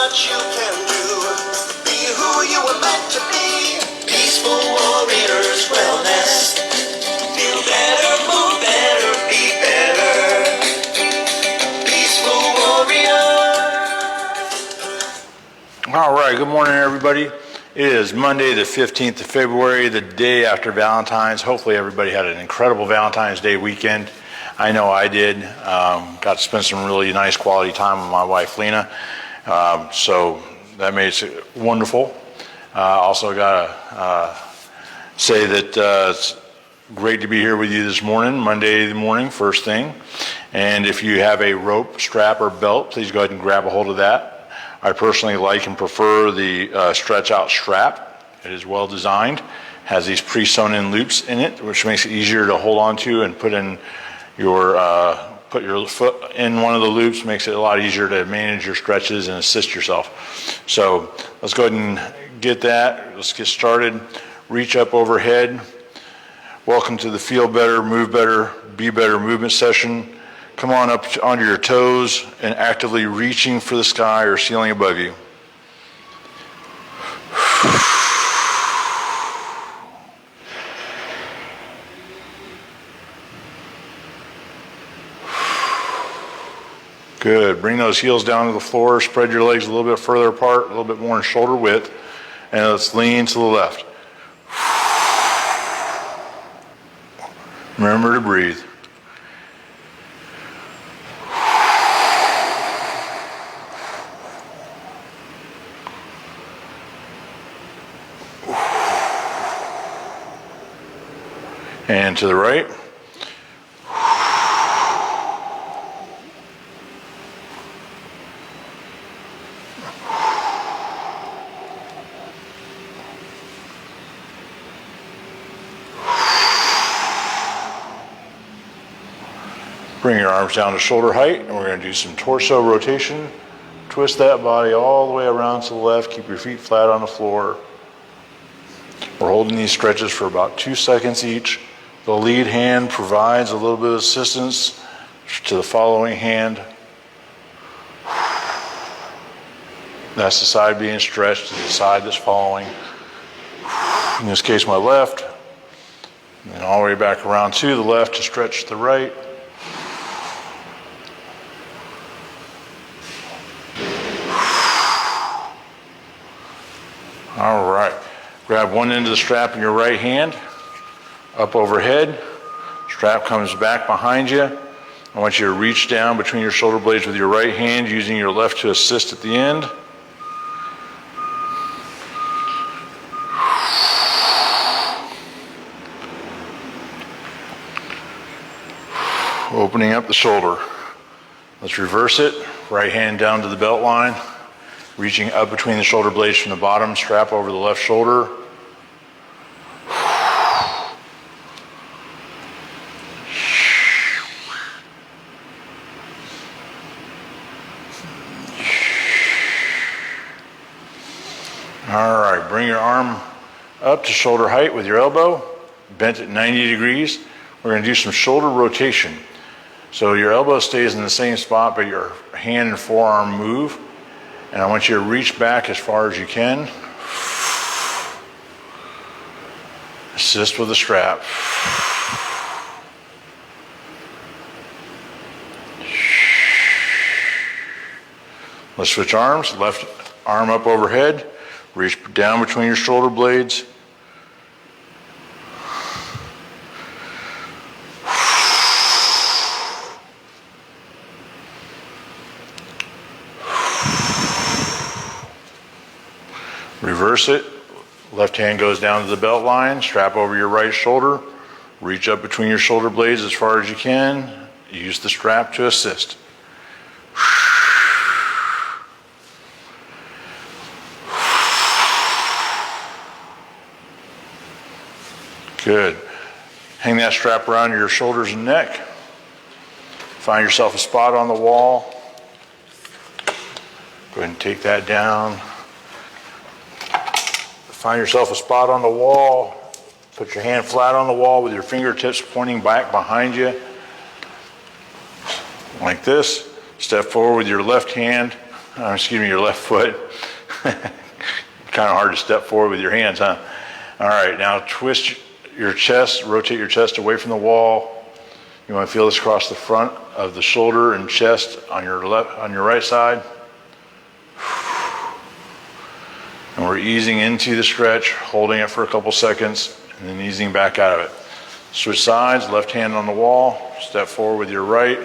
much you can do. Be who you were meant to be. Peaceful Warriors Wellness. Feel better, move better, be better. Peaceful Warriors. All right, good morning, everybody. It is Monday, the 15th of February, the day after Valentine's. Hopefully everybody had an incredible Valentine's Day weekend. I know I did. Got to spend some really nice quality time with my wife, Lena. So that made it wonderful. Also got to say that it's great to be here with you this morning, Monday morning, first thing. And if you have a rope, strap, or belt, please go ahead and grab a hold of that. I personally like and prefer the stretch out strap. It is well designed, has these pre-sewn in loops in it, which makes it easier to hold on to and put your foot in one of the loops, makes it a lot easier to manage your stretches and assist yourself. So let's go ahead and get that. Let's get started. Reach up overhead. Welcome to the Feel Better, Move Better, Be Better movement session. Come on up onto your toes and actively reaching for the sky or ceiling above you. Good. Bring those heels down to the floor. Spread your legs a little bit further apart, a little bit more in shoulder width. And let's lean to the left. Remember to breathe. And to the right. Bring your arms down to shoulder height, and we're going to do some torso rotation. Twist that body all the way around to the left. Keep your feet flat on the floor. We're holding these stretches for about 2 seconds each. The lead hand provides a little bit of assistance to the following hand. That's the side being stretched to the side that's following. In this case, my left. And then all the way back around to the left to stretch to the right. All right. Grab one end of the strap in your right hand. Up overhead, strap comes back behind you. I want you to reach down between your shoulder blades with your right hand, using your left to assist at the end. Opening up the shoulder. Let's reverse it. Right hand down to the belt line, reaching up between the shoulder blades from the bottom, strap over the left shoulder. All right, bring your arm up to shoulder height with your elbow, bent at 90 degrees. We're going to do some shoulder rotation. So your elbow stays in the same spot, but your hand and forearm move. And I want you to reach back as far as you can. Assist with the strap. Let's switch arms. Left arm up overhead. Reach down between your shoulder blades. Reverse it. Left hand goes down to the belt line, strap over your right shoulder. Reach up between your shoulder blades as far as you can. Use the strap to assist. Good. Hang that strap around your shoulders and neck. Find yourself a spot on the wall. Go ahead and take that down. Find yourself a spot on the wall. Put your hand flat on the wall with your fingertips pointing back behind you. Like this. Step forward with your left hand. excuse me, your left foot. Kind of hard to step forward with your hands, huh? All right, now twist your chest, rotate your chest away from the wall. You want to feel this across the front of the shoulder and chest on your right side. And we're easing into the stretch, holding it for a couple seconds, and then easing back out of it. Switch sides, left hand on the wall, step forward with your right,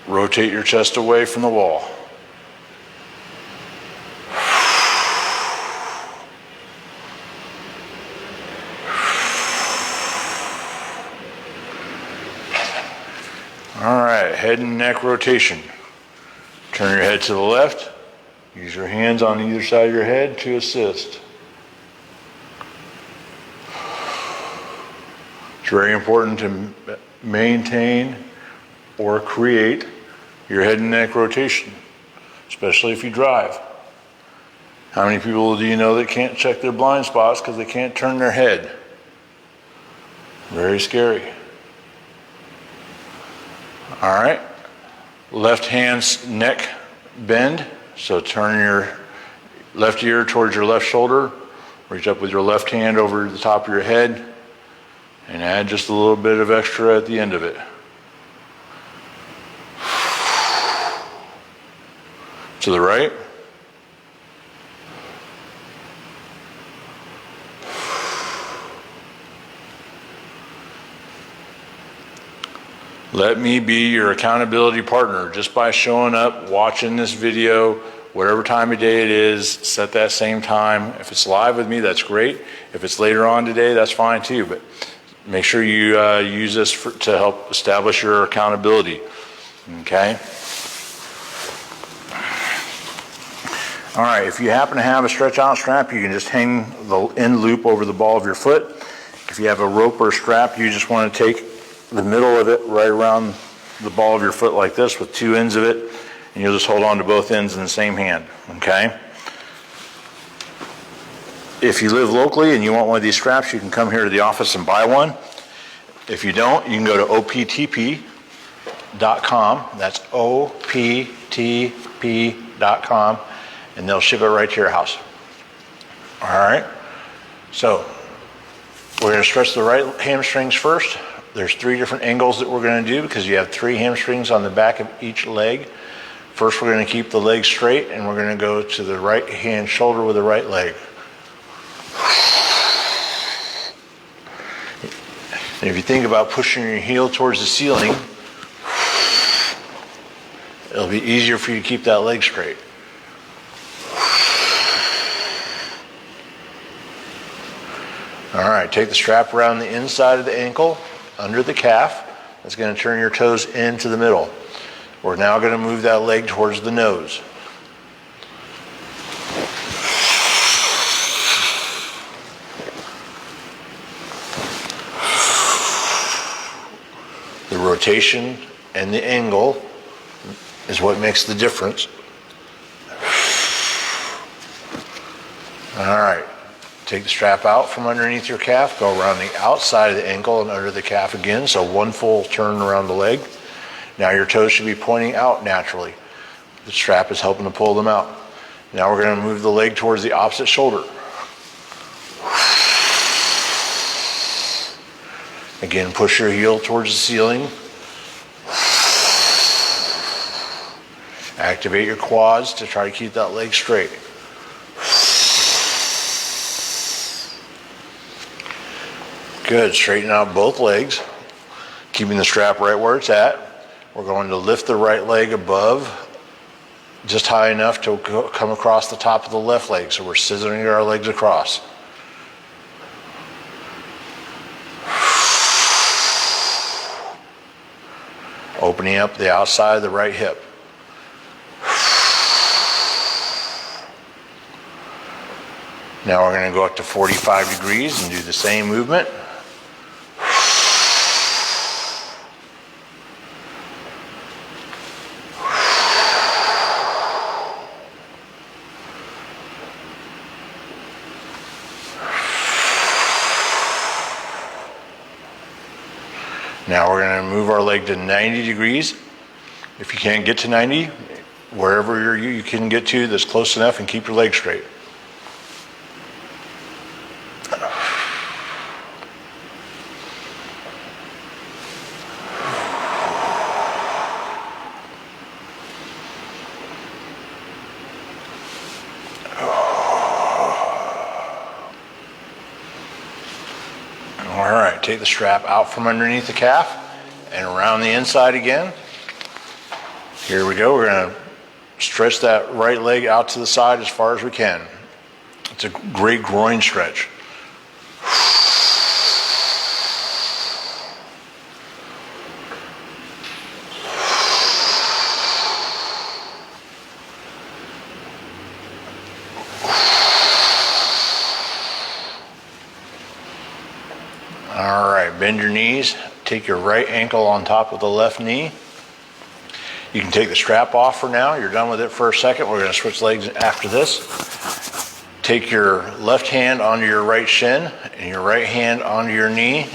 rotate your chest away from the wall. All right, head and neck rotation. Turn your head to the left. Use your hands on either side of your head to assist. It's very important to maintain or create your head and neck rotation, especially if you drive. How many people do you know that can't check their blind spots because they can't turn their head? Very scary. All right, left hand's neck bend. So turn your left ear towards your left shoulder, reach up with your left hand over the top of your head, and add just a little bit of extra at the end of it. To the right. Let me be your accountability partner just by showing up, watching this video, whatever time of day it is, set that same time. If it's live with me, that's great. If it's later on today, that's fine too, but make sure you use this to help establish your accountability, okay? All right, if you happen to have a stretch out strap, you can just hang the end loop over the ball of your foot. If you have a rope or a strap, you just want to take the middle of it right around the ball of your foot like this with two ends of it, and you'll just hold on to both ends in the same hand, okay? If you live locally and you want one of these straps, you can come here to the office and buy one. If you don't, you can go to optp.com. That's optp.com, and they'll ship it right to your house. All right, so we're going to stretch the right hamstrings first. There's 3 different angles that we're going to do because you have 3 hamstrings on the back of each leg. First, we're going to keep the leg straight, and we're going to go to the right hand shoulder with the right leg. And if you think about pushing your heel towards the ceiling, it'll be easier for you to keep that leg straight. All right, take the strap around the inside of the ankle, under the calf. That's going to turn your toes into the middle. We're now going to move that leg towards the nose. The rotation and the angle is what makes the difference. All right. Take the strap out from underneath your calf, go around the outside of the ankle and under the calf again, so one full turn around the leg. Now your toes should be pointing out naturally. The strap is helping to pull them out. Now we're going to move the leg towards the opposite shoulder. Again, push your heel towards the ceiling. Activate your quads to try to keep that leg straight. Good, straighten out both legs, keeping the strap right where it's at. We're going to lift the right leg above, just high enough to come across the top of the left leg. So we're scissoring our legs across. Opening up the outside of the right hip. Now we're going to go up to 45 degrees and do the same movement. Now we're going to move our leg to 90 degrees. If you can't get to 90, wherever you can get to that's close enough, and keep your legs straight. All right, take the strap out from underneath the calf and around the inside again. Here we go. We're going to stretch that right leg out to the side as far as we can. It's a great groin stretch. All right, bend your knees. Take your right ankle on top of the left knee. You can take the strap off for now. You're done with it for a second. We're going to switch legs after this. Take your left hand onto your right shin and your right hand onto your knee.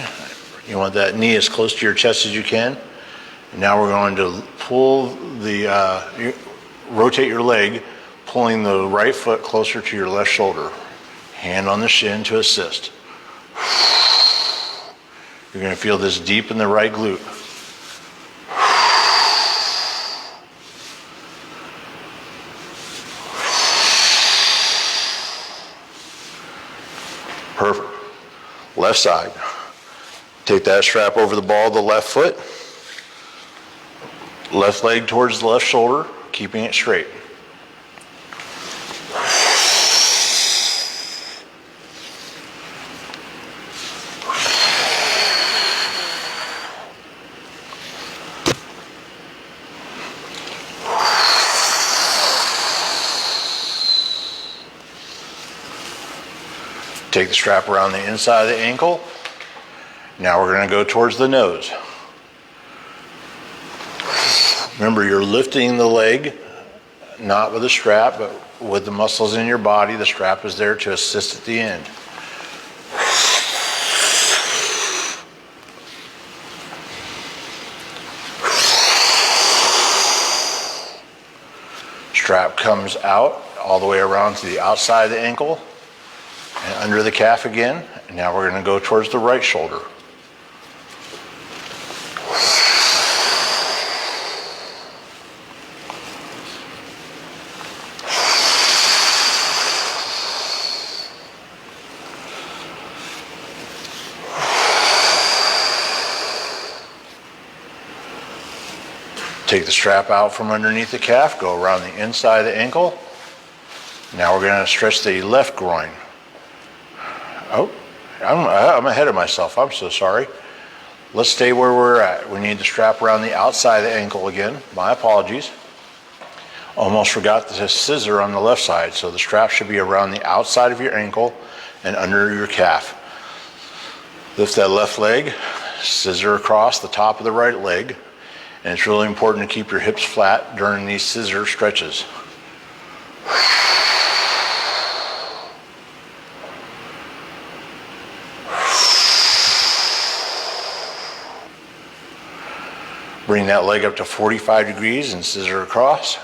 You want that knee as close to your chest as you can. And now we're going to rotate your leg, pulling the right foot closer to your left shoulder. Hand on the shin to assist. You're going to feel this deep in the right glute. Perfect. Left side. Take that strap over the ball of the left foot. Left leg towards the left shoulder, keeping it straight. Take the strap around the inside of the ankle. Now we're going to go towards the nose. Remember, you're lifting the leg, not with a strap, but with the muscles in your body. The strap is there to assist at the end. Strap comes out all the way around to the outside of the ankle and under the calf again. And now we're going to go towards the right shoulder. Take the strap out from underneath the calf, go around the inside of the ankle. Now we're going to stretch the left groin. Oh, I'm ahead of myself. I'm so sorry. Let's stay where we're at. We need the strap around the outside of the ankle again. My apologies. Almost forgot the scissor on the left side. So the strap should be around the outside of your ankle and under your calf. Lift that left leg, scissor across the top of the right leg. And it's really important to keep your hips flat during these scissor stretches. Bring that leg up to 45 degrees and scissor across.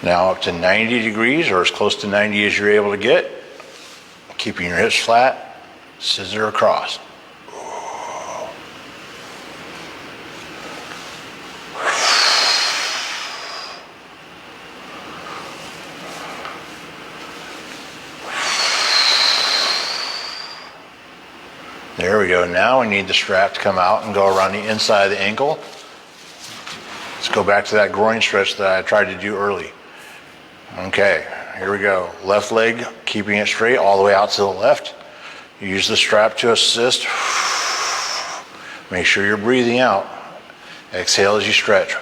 Now up to 90 degrees, or as close to 90 as you're able to get. Keeping your hips flat, scissor across. There we go. Now we need the strap to come out and go around the inside of the ankle. Let's go back to that groin stretch that I tried to do early. Okay, here we go. Left leg, keeping it straight all the way out to the left. Use the strap to assist. Make sure you're breathing out. Exhale as you stretch.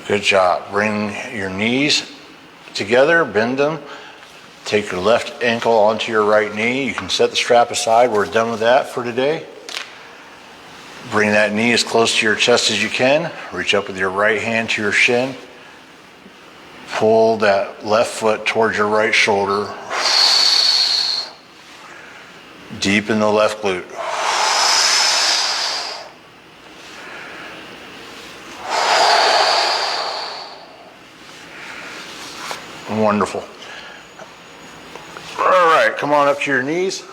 Good job. Bring your knees together, bend them. take your left ankle onto your right knee. You can set the strap aside. We're done with that for today. Bring that knee as close to your chest as you can. Reach up with your right hand to your shin. Pull that left foot towards your right shoulder. Deepen the left glute. Wonderful. All right, come on up to your knees.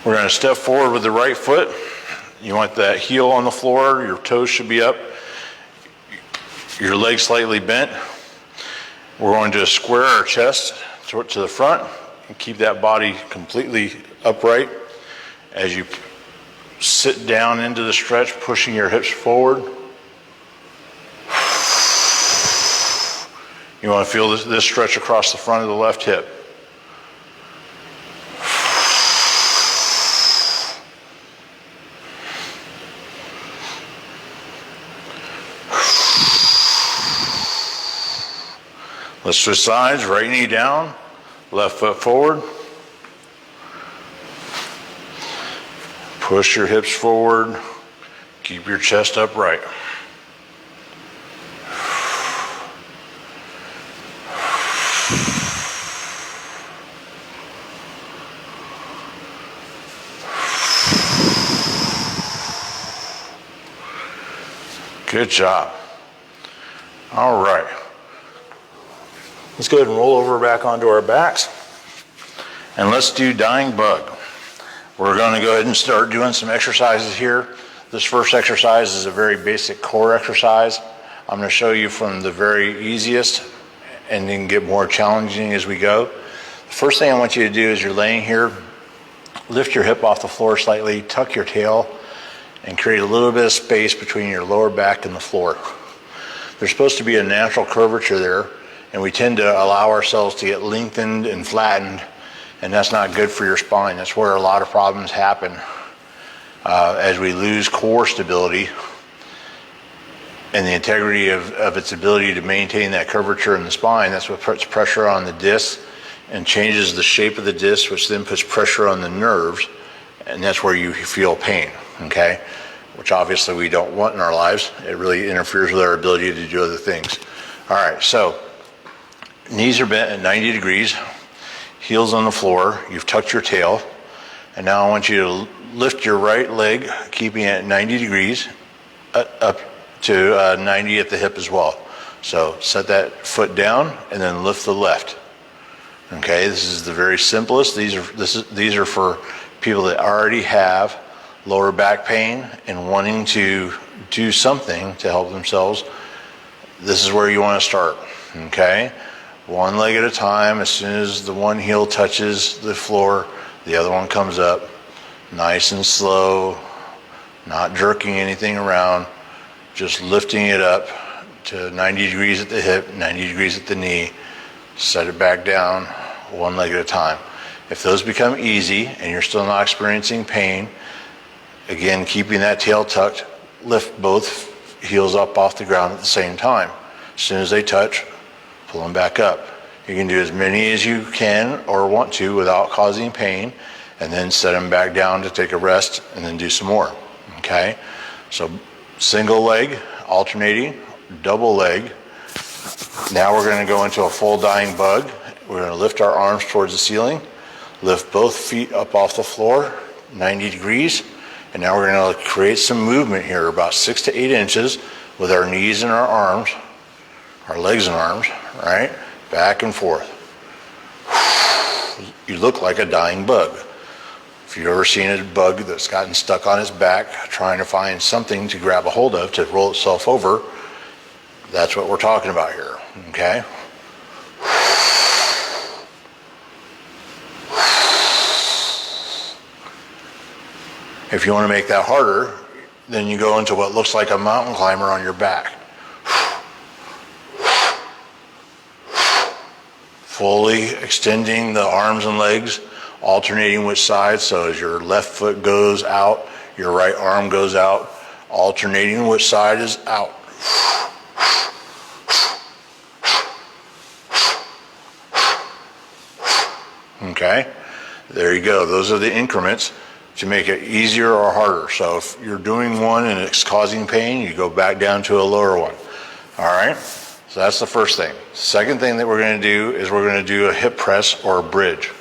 We're going to step forward with the right foot. You want that heel on the floor. Your toes should be up. Your legs slightly bent. We're going to square our chest to the front and keep that body completely upright as you sit down into the stretch, pushing your hips forward. You want to feel this stretch across the front of the left hip. Let's switch sides. Right knee down, left foot forward. Push your hips forward. Keep your chest upright. Good job. All right. Let's go ahead and roll over back onto our backs. And let's do dying bug. We're going to go ahead and start doing some exercises here. This first exercise is a very basic core exercise. I'm going to show you from the very easiest and then get more challenging as we go. The first thing I want you to do is you're laying here, lift your hip off the floor slightly, tuck your tail, and create a little bit of space between your lower back and the floor. There's supposed to be a natural curvature there, and we tend to allow ourselves to get lengthened and flattened, and that's not good for your spine. That's where a lot of problems happen as we lose core stability and the integrity of its ability to maintain that curvature in the spine. That's what puts pressure on the disc and changes the shape of the disc, which then puts pressure on the nerves, and that's where you feel pain, okay? Which obviously we don't want in our lives. It really interferes with our ability to do other things. All right, so knees are bent at 90 degrees, heels on the floor, you've tucked your tail, and now I want you to lift your right leg, keeping it at 90 degrees, up to 90 at the hip as well. So set that foot down and then lift the left. Okay, this is the very simplest. These are for people that already have lower back pain and wanting to do something to help themselves. This is where you want to start, okay? One leg at a time. As soon as the one heel touches the floor, the other one comes up. Nice and slow, not jerking anything around, just lifting it up to 90 degrees at the hip, 90 degrees at the knee. Set it back down, one leg at a time. If those become easy and you're still not experiencing pain, again, keeping that tail tucked, lift both heels up off the ground at the same time. As soon as they touch, pull them back up. You can do as many as you can or want to without causing pain, and then set them back down to take a rest and then do some more, okay? So single leg, alternating, double leg. Now we're going to go into a full dying bug. We're going to lift our arms towards the ceiling, lift both feet up off the floor, 90 degrees, and now we're going to create some movement here, about 6 to 8 inches with our knees and our arms, our legs and arms, right? Back and forth. You look like a dying bug. If you've ever seen a bug that's gotten stuck on its back trying to find something to grab a hold of to roll itself over, that's what we're talking about here, okay? If you want to make that harder, then you go into what looks like a mountain climber on your back. Fully extending the arms and legs, alternating which side, so as your left foot goes out, your right arm goes out, alternating which side is out. Okay, there you go. Those are the increments to make it easier or harder. So if you're doing one and it's causing pain, you go back down to a lower one. All right, so that's the first thing. Second thing that we're going to do is we're going to do a hip press or a bridge.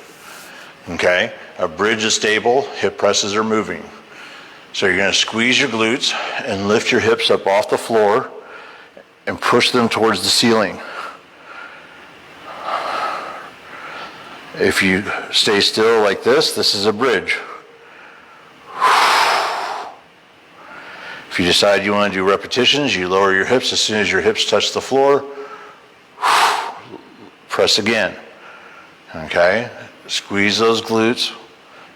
Okay, a bridge is stable, hip presses are moving. So you're going to squeeze your glutes and lift your hips up off the floor and push them towards the ceiling. If you stay still like this is a bridge. If you decide you want to do repetitions, you lower your hips as soon as your hips touch the floor. Press again. Okay? Squeeze those glutes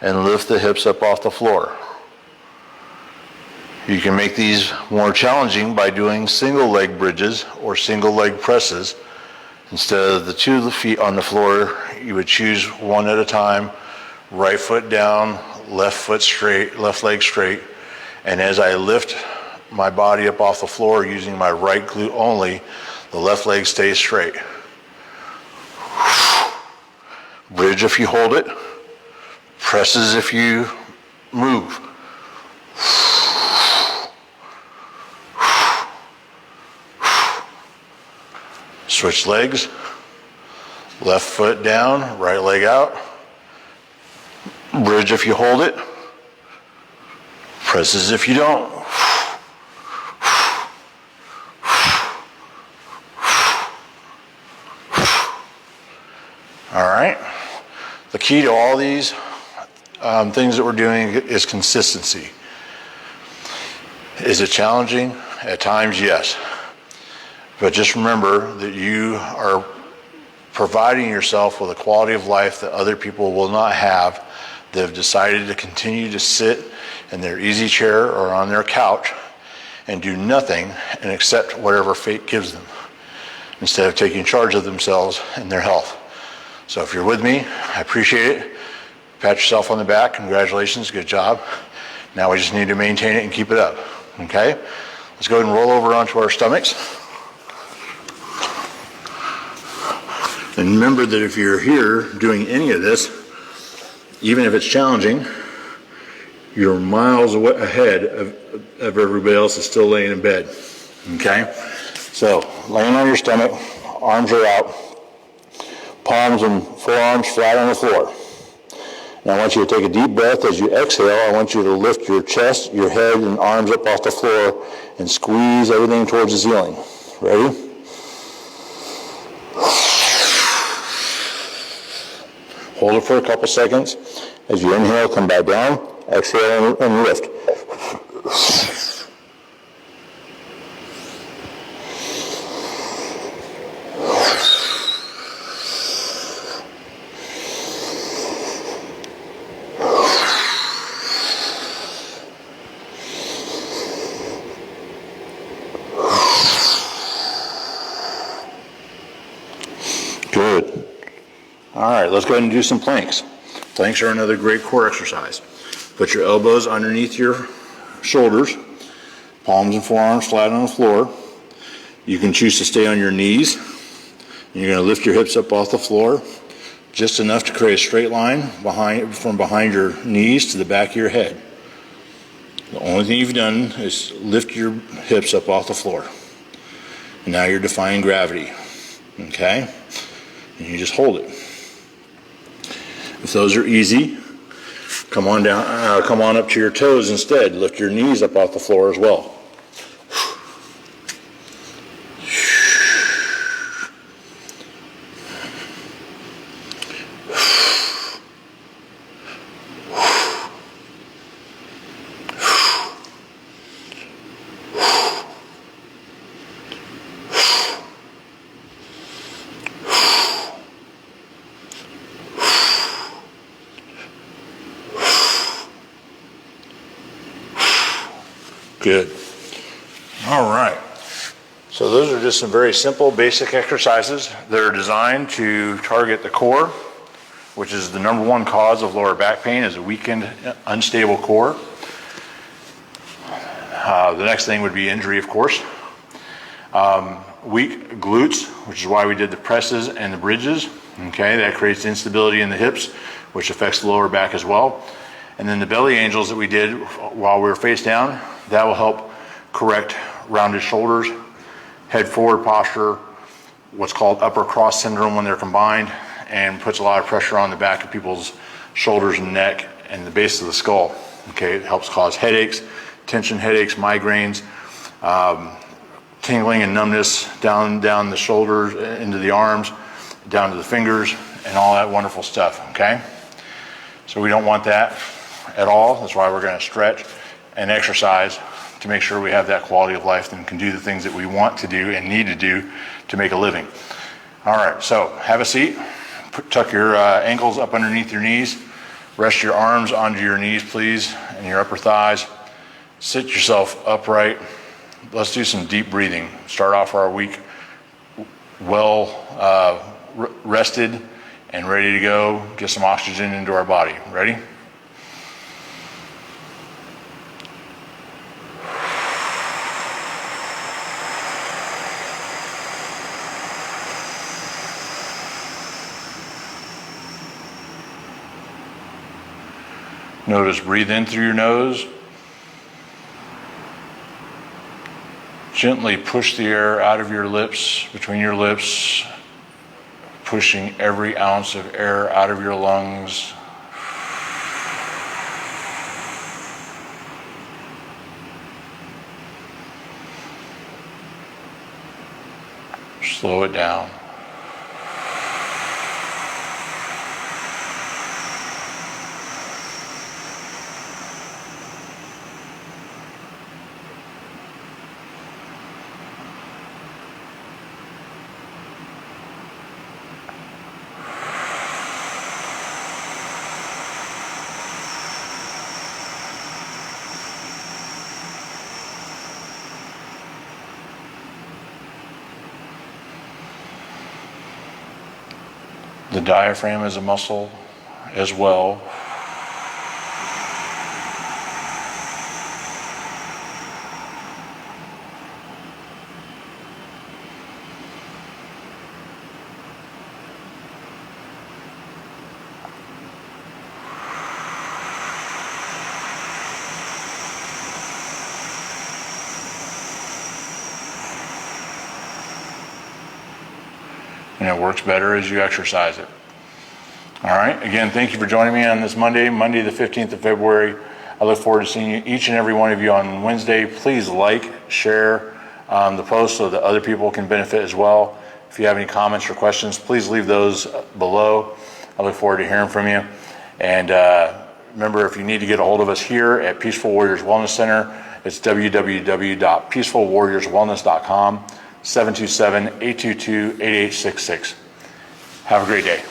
and lift the hips up off the floor. You can make these more challenging by doing single leg bridges or single leg presses. Instead of the 2 feet on the floor, you would choose one at a time, right foot down, left foot straight, left leg straight. And as I lift my body up off the floor using my right glute only, the left leg stays straight. Bridge if you hold it, presses if you move. Switch legs, left foot down, right leg out. Bridge if you hold it, presses if you don't. All right. The key to all these things that we're doing is consistency. Is it challenging? At times, yes. But just remember that you are providing yourself with a quality of life that other people will not have that have decided to continue to sit in their easy chair or on their couch and do nothing and accept whatever fate gives them instead of taking charge of themselves and their health. So if you're with me, I appreciate it. Pat yourself on the back. Congratulations. Good job. Now we just need to maintain it and keep it up. Okay? Let's go ahead and roll over onto our stomachs. And remember that if you're here doing any of this, even if it's challenging, you're miles ahead of everybody else that's still laying in bed. Okay? So, laying on your stomach, arms are out, palms and forearms flat on the floor. Now I want you to take a deep breath. As you exhale, I want you to lift your chest, your head, and arms up off the floor and squeeze everything towards the ceiling. Ready? Hold it for a couple seconds. As you inhale, come back down. Exhale and lift. Good. All right, let's go ahead and do some planks. Planks are another great core exercise. Put your elbows underneath your shoulders, palms and forearms flat on the floor. You can choose to stay on your knees. You're going to lift your hips up off the floor, just enough to create a straight line from behind your knees to the back of your head. The only thing you've done is lift your hips up off the floor. And now you're defying gravity. Okay? And you just hold it. If those are easy, come on down. Come on up to your toes instead. Lift your knees up off the floor as well. Good. All right. So those are just some very simple, basic exercises that are designed to target the core, which is the number one cause of lower back pain, is a weakened, unstable core. The next thing would be injury, of course. weak glutes, which is why we did the presses and the bridges. Okay, that creates instability in the hips, which affects the lower back as well. And then the belly angels that we did while we were face down, that will help correct rounded shoulders, head forward posture, what's called upper cross syndrome when they're combined, and puts a lot of pressure on the back of people's shoulders and neck and the base of the skull. Okay, it helps cause headaches, tension headaches, migraines, tingling and numbness down the shoulders, into the arms, down to the fingers, and all that wonderful stuff, okay? So we don't want that at all. That's why we're gonna stretch and exercise to make sure we have that quality of life and can do the things that we want to do and need to do to make a living. All right, so have a seat. Tuck your ankles up underneath your knees. Rest your arms onto your knees, please, and your upper thighs. Sit yourself upright. Let's do some deep breathing. Start off our week well rested and ready to go. Get some oxygen into our body. Ready? Notice, breathe in through your nose. Gently push the air out of your lips, between your lips, pushing every ounce of air out of your lungs. Slow it down. The diaphragm is a muscle as well. And it works better as you exercise it. All right, again, thank you for joining me on this Monday the 15th of February. I look forward to seeing you, each and every one of you, on Wednesday. Please like, share the post so that other people can benefit as well. If you have any comments or questions, please leave those below. I look forward to hearing from you. And remember, if you need to get a hold of us here at Peaceful Warriors Wellness Center, it's www.peacefulwarriorswellness.com, 727-822-8866. Have a great day.